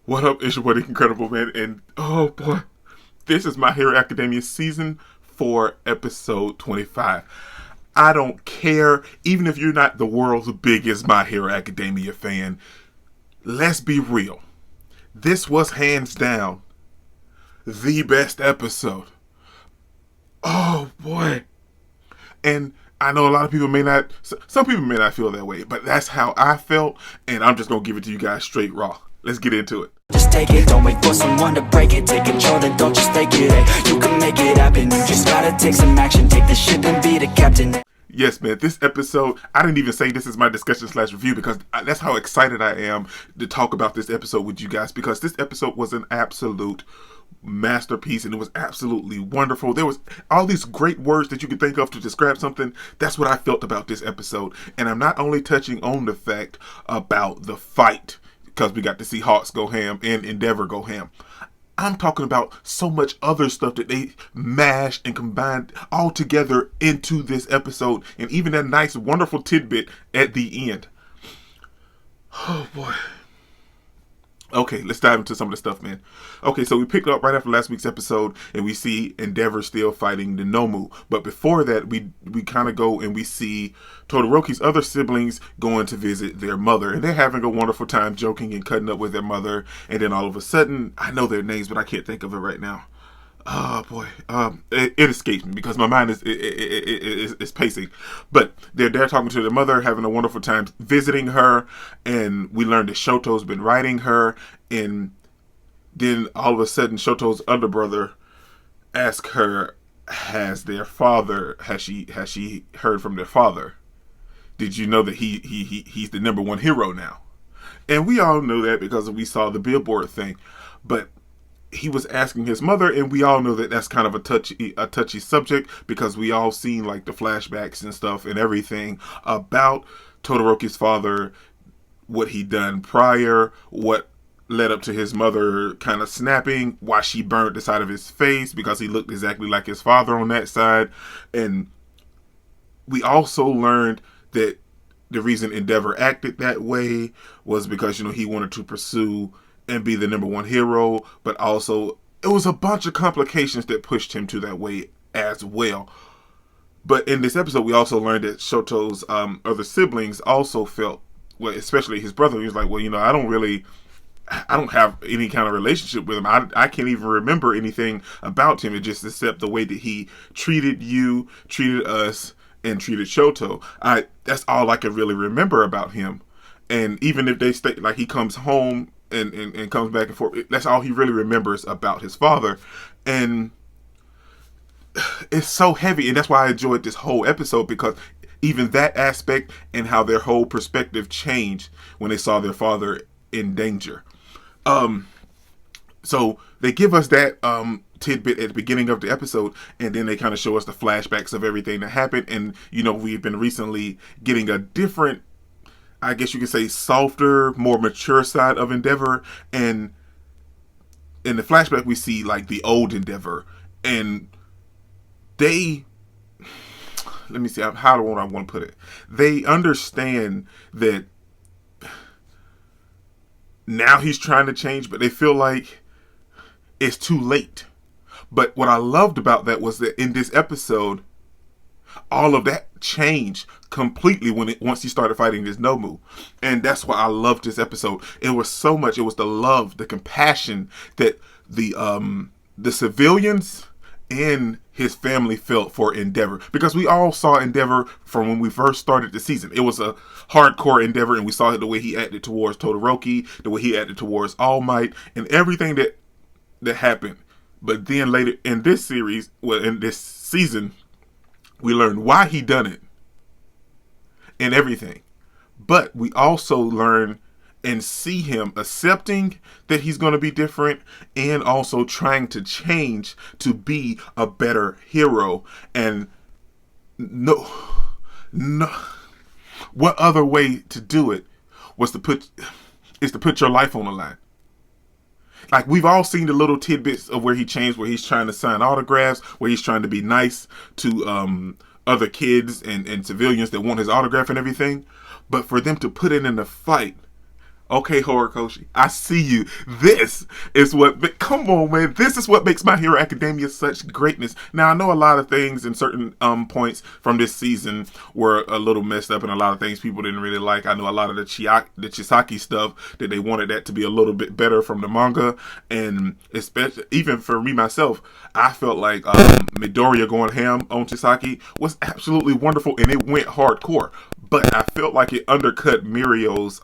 What up? It's your buddy Incredible Man, and oh boy, this is My Hero Academia Season 4, Episode 25. I don't care, even if you're not the world's biggest My Hero Academia fan, let's be real. This was hands down the best episode. Oh boy. And I know a lot of people may not, some people may not feel that way, but that's how I felt, and I'm just going to give it to you guys straight raw. Let's get into it. Just take it, don't wait for someone to break it. Take control, then don't just take it, hey. You can make it happen, you just gotta take some action. Take the ship and be the captain. Yes, man, this episode, I didn't even say this is my discussion/review because that's how excited I am to talk about this episode with you guys, because this episode was an absolute masterpiece and it was absolutely wonderful. There was all these great words that you could think of to describe something. That's what I felt about this episode. And I'm not only touching on the fact about the fight, because we got to see Hawks go ham and Endeavor go ham. I'm talking about so much other stuff that they mashed and combined all together into this episode, and even that nice, wonderful tidbit at the end. Oh boy. Okay, let's dive into some of the stuff, man. Okay, so we picked up right after last week's episode, and we see Endeavor still fighting the Nomu. But before that, we kind of go and we see Todoroki's other siblings going to visit their mother. And they're having a wonderful time joking and cutting up with their mother. And then all of a sudden, I know their names, but I can't think of it right now. Oh boy, it escapes me because my mind is pacing. But they're talking to their mother, having a wonderful time visiting her, and we learned that Shoto's been writing her. And then all of a sudden, Shoto's other brother asks her, "Has she heard from their father? Did you know that he's the #1 hero now?" And we all know that because we saw the billboard thing, but he was asking his mother, and we all know that that's kind of a touchy subject, because we all seen like the flashbacks and stuff and everything about Todoroki's father, what he done prior, what led up to his mother kind of snapping, why she burned the side of his face because he looked exactly like his father on that side. And we also learned that the reason Endeavor acted that way was because, he wanted to pursue and be the #1 hero, but also it was a bunch of complications that pushed him to that way as well. But in this episode, we also learned that Shoto's other siblings also felt, well, especially his brother. He was like, well, I don't have any kind of relationship with him. I can't even remember anything about him, just except the way that he treated you, treated us, and treated Shoto. That's all I can really remember about him. And even if they state like he comes home and comes back and forth, that's all he really remembers about his father. And it's so heavy, and that's why I enjoyed this whole episode, because even that aspect and how their whole perspective changed when they saw their father in danger. So they give us that tidbit at the beginning of the episode, and then they kind of show us the flashbacks of everything that happened. And we've been recently getting a different, I guess you could say, softer, more mature side of Endeavor. And in the flashback, we see like the old Endeavor, and let me see, how do I want to put it? They understand that now he's trying to change, but they feel like it's too late. But what I loved about that was that in this episode, all of that changed completely once he started fighting this Nomu. And that's why I loved this episode. It was so much. It was the love, the compassion that the civilians and his family felt for Endeavor. Because we all saw Endeavor from when we first started the season. It was a hardcore Endeavor, and we saw the way he acted towards Todoroki, the way he acted towards All Might, and everything that happened. But then later in this series, in this season, we learned why he done it and everything. But we also learn and see him accepting that he's going to be different, and also trying to change to be a better hero. And no, what other way to do it was to put your life on the line. Like, we've all seen the little tidbits of where he changed, where he's trying to sign autographs, where he's trying to be nice to other kids and civilians that want his autograph and everything. But for them to put it in a fight, Okay, Horikoshi, I see you. This is what, come on, man. This is what makes My Hero Academia such greatness. Now, I know a lot of things in certain points from this season were a little messed up and a lot of things people didn't really like. I know a lot of the Chisaki stuff that they wanted that to be a little bit better from the manga. And especially, even for me myself, I felt like Midoriya going ham on Chisaki was absolutely wonderful and it went hardcore. But I felt like it undercut Mirio's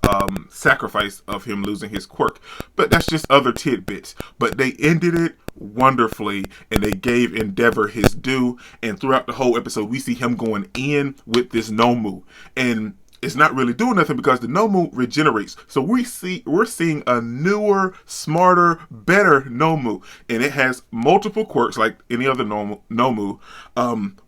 sacrifice of him losing his quirk. But that's just other tidbits. But they ended it wonderfully and they gave Endeavor his due. And throughout the whole episode, we see him going in with this Nomu. And it's not really doing nothing because the Nomu regenerates. So we're seeing a newer, smarter, better Nomu. And it has multiple quirks like any other Nomu.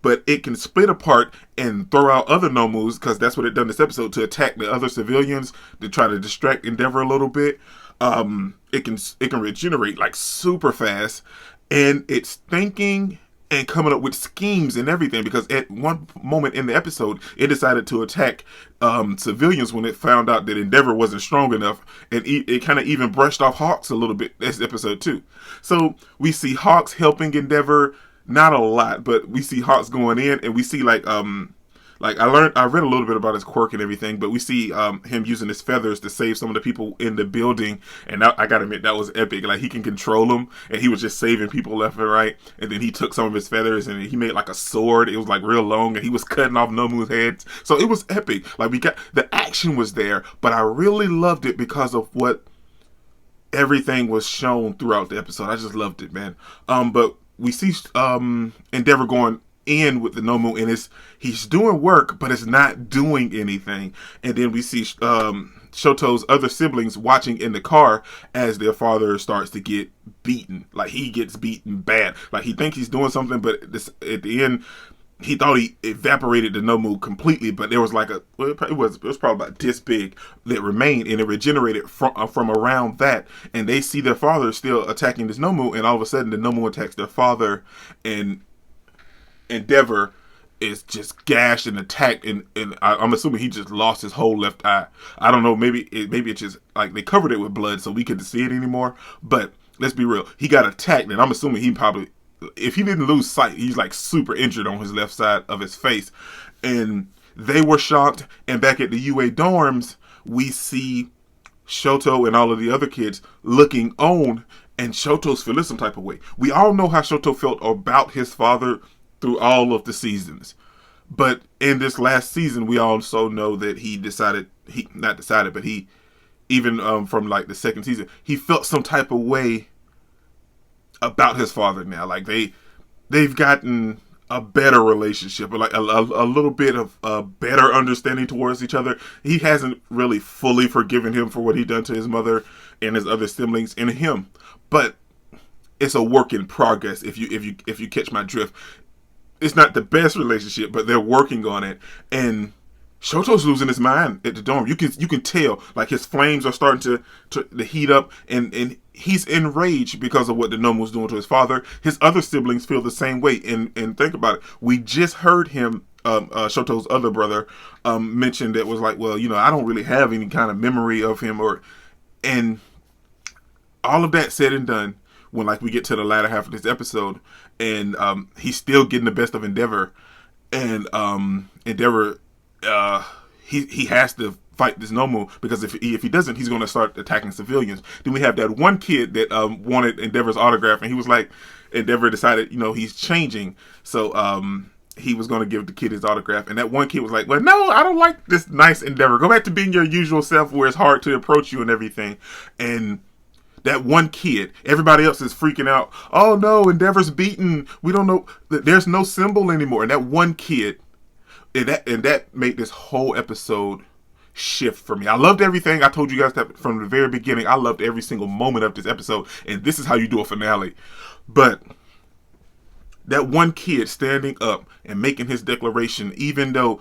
But it can split apart and throw out other Nomus, because that's what it done this episode, to attack the other civilians, to try to distract Endeavor a little bit. It can regenerate like super fast. And it's thinking and coming up with schemes and everything, because at one moment in the episode, it decided to attack civilians when it found out that Endeavor wasn't strong enough, and it kind of even brushed off Hawks a little bit. That's episode 2. So we see Hawks helping Endeavor, not a lot, but we see Hawks going in, and we see like I read a little bit about his quirk and everything, but we see him using his feathers to save some of the people in the building, and I gotta admit, that was epic. Like, he can control them, and he was just saving people left and right, and then he took some of his feathers, and he made like a sword. It was like real long, and he was cutting off Nomu's heads, so it was epic. Like, the action was there, but I really loved it because of what everything was shown throughout the episode. I just loved it, man. But we see Endeavor going in with the Nomu, and he's doing work, but it's not doing anything. And then we see Shoto's other siblings watching in the car as their father starts to get beaten. Like, he gets beaten bad. Like, he thinks he's doing something, but at the end, he thought he evaporated the Nomu completely, but there was like it was probably about this big that remained, and it regenerated from around that. And they see their father still attacking this Nomu, and all of a sudden the Nomu attacks their father, and Endeavor is just gashed and attacked, and I'm assuming he just lost his whole left eye. I don't know, maybe it just, like, they covered it with blood so we couldn't see it anymore. But let's be real, he got attacked, and I'm assuming he probably, if he didn't lose sight, he's like super injured on his left side of his face. And they were shocked. And back at the UA dorms, we see Shoto and all of the other kids looking on, and Shoto's feeling some type of way. We all know how Shoto felt about his father through all of the seasons. But in this last season, we also know that he even from like the second season, he felt some type of way about his father now. Like, they've gotten a better relationship, like a little bit of a better understanding towards each other. He hasn't really fully forgiven him for what he done to his mother and his other siblings and him, but it's a work in progress. If you catch my drift, it's not the best relationship, but they're working on it. And Shoto's losing his mind at the dorm. You can tell, like, his flames are starting to heat up, and he's enraged because of what the Nomu was doing to his father. His other siblings feel the same way. And think about it. We just heard him, Shoto's other brother, mention that was like, well, I don't really have any kind of memory of him, and all of that said and done, when like we get to the latter half of this episode, and he's still getting the best of Endeavor, and Endeavor, he has to fight this Nomu, because if he doesn't, he's going to start attacking civilians. Then we have that one kid that wanted Endeavor's autograph, and he was like, Endeavor decided, he's changing, so he was going to give the kid his autograph, and that one kid was like, well, no, I don't like this nice Endeavor. Go back to being your usual self, where it's hard to approach you and everything. And that one kid, everybody else is freaking out. Oh no, Endeavor's beaten. We don't know. There's no symbol anymore. And that one kid, and that made this whole episode shift for me. I loved everything. I told you guys that from the very beginning. I loved every single moment of this episode. And this is how you do a finale. But that one kid standing up and making his declaration, even though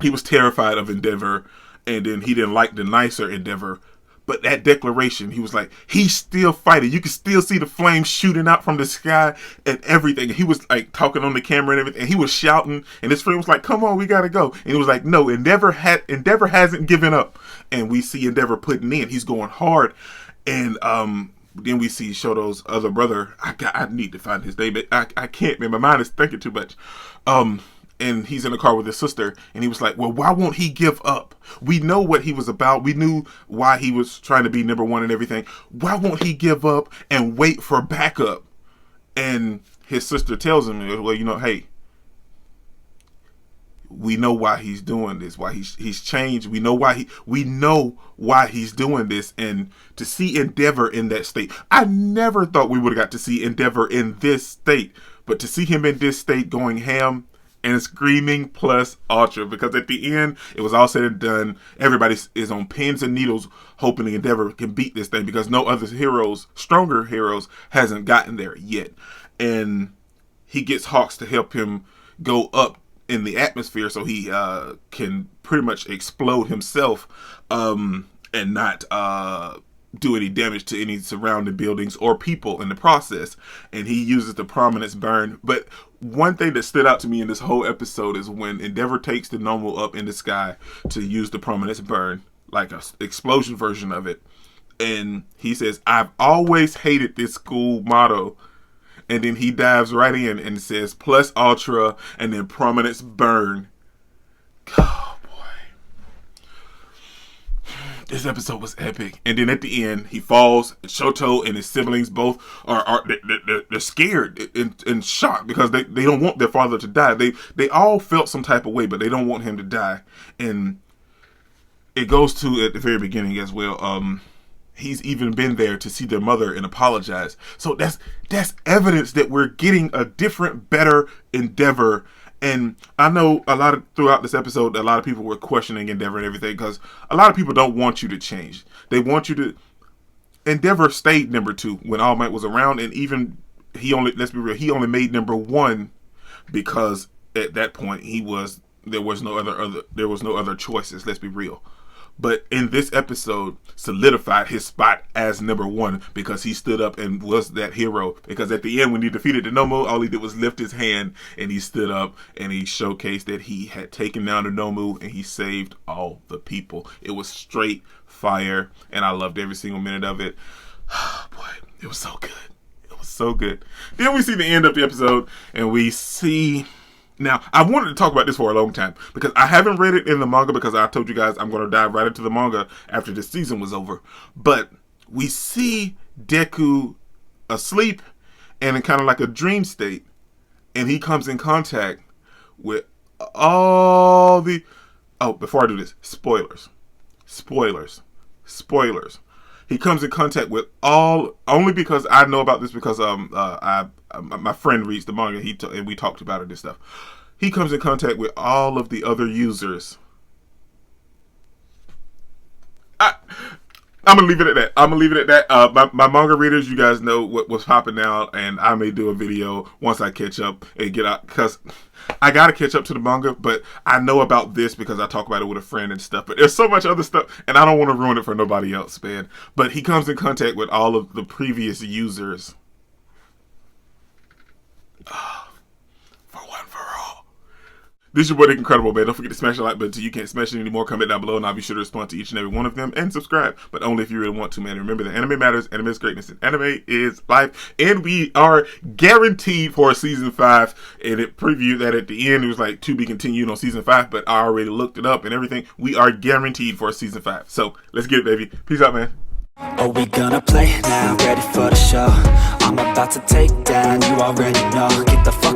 he was terrified of Endeavor, and then he didn't like the nicer Endeavor, But that declaration, he was like, he's still fighting. You can still see the flames shooting out from the sky and everything. He was like talking on the camera and everything. And he was shouting, and his friend was like, come on, we gotta go. And he was like, no, Endeavor hasn't given up. And we see Endeavor putting in. He's going hard. And then we see Shoto's other brother. I need to find his name, but I can't, man. My mind is thinking too much. And he's in the car with his sister, and he was like, well, why won't he give up? We know what he was about. We knew why he was trying to be number one and everything. Why won't he give up and wait for backup? And his sister tells him, well, hey, we know why he's doing this, why he's changed. We know why he's doing this. And to see Endeavor in that state, I never thought we would have got to see Endeavor in this state, but to see him in this state going ham and screaming plus ultra, because at the end, it was all said and done. Everybody is on pins and needles hoping the Endeavor can beat this thing, because no other heroes, stronger heroes, hasn't gotten there yet. And he gets Hawks to help him go up in the atmosphere so he can pretty much explode himself and not do any damage to any surrounding buildings or people in the process. And he uses the Prominence burn. But one thing that stood out to me in this whole episode is when Endeavor takes the Nomu up in the sky to use the Prominence burn, like an explosion version of it. And he says, I've always hated this school motto. And then he dives right in and says plus ultra and then Prominence burn. Oh boy. This episode was epic. And then at the end, he falls. Shoto and his siblings both they're scared and shocked because they don't want their father to die. They all felt some type of way, but they don't want him to die. And it goes to at the very beginning as well. He's even been there to see their mother and apologize. So that's evidence that we're getting a different, better Endeavor. And I know throughout this episode, a lot of people were questioning Endeavor and everything, because a lot of people don't want you to change. They want you to. Endeavor stayed number 2 when All Might was around, and even let's be real, he only made number 1 because at that point there was no other choices. Let's be real. But in this episode, solidified his spot as number 1 because he stood up and was that hero. Because at the end, when he defeated the Nomu, all he did was lift his hand and he stood up and he showcased that he had taken down the Nomu and he saved all the people. It was straight fire, and I loved every single minute of it. Oh, boy, it was so good. It was so good. Then we see the end of the episode, and we see. Now, I wanted to talk about this for a long time because I haven't read it in the manga, because I told you guys I'm going to dive right into the manga after this season was over. But we see Deku asleep and in kind of like a dream state, and he comes in contact with all the... Oh, before I do this, spoilers. He comes in contact with only because I know about this because my friend reads the manga and we talked about it and stuff. He comes in contact with all of the other users. I'm gonna leave it at that. My manga readers, you guys know what's popping now, and I may do a video once I catch up and get out, because I gotta catch up to the manga. But I know about this because I talk about it with a friend and stuff. But there's so much other stuff, and I don't want to ruin it for nobody else, man. But he comes in contact with all of the previous users. For one for all. This is your boy, Nick Incredible, man. Don't forget to smash the like button till you can't smash it anymore. Comment down below, and I'll be sure to respond to each and every one of them and subscribe. But only if you really want to, man. Remember that anime matters, anime is greatness, and anime is life. And we are guaranteed for season 5. And it previewed that at the end. It was like to be continued on season 5, but I already looked it up and everything. We are guaranteed for season 5. So let's get it, baby. Peace out, man. Are we gonna play now? Ready for the show? I'm about to take down, you already know. Get the fuck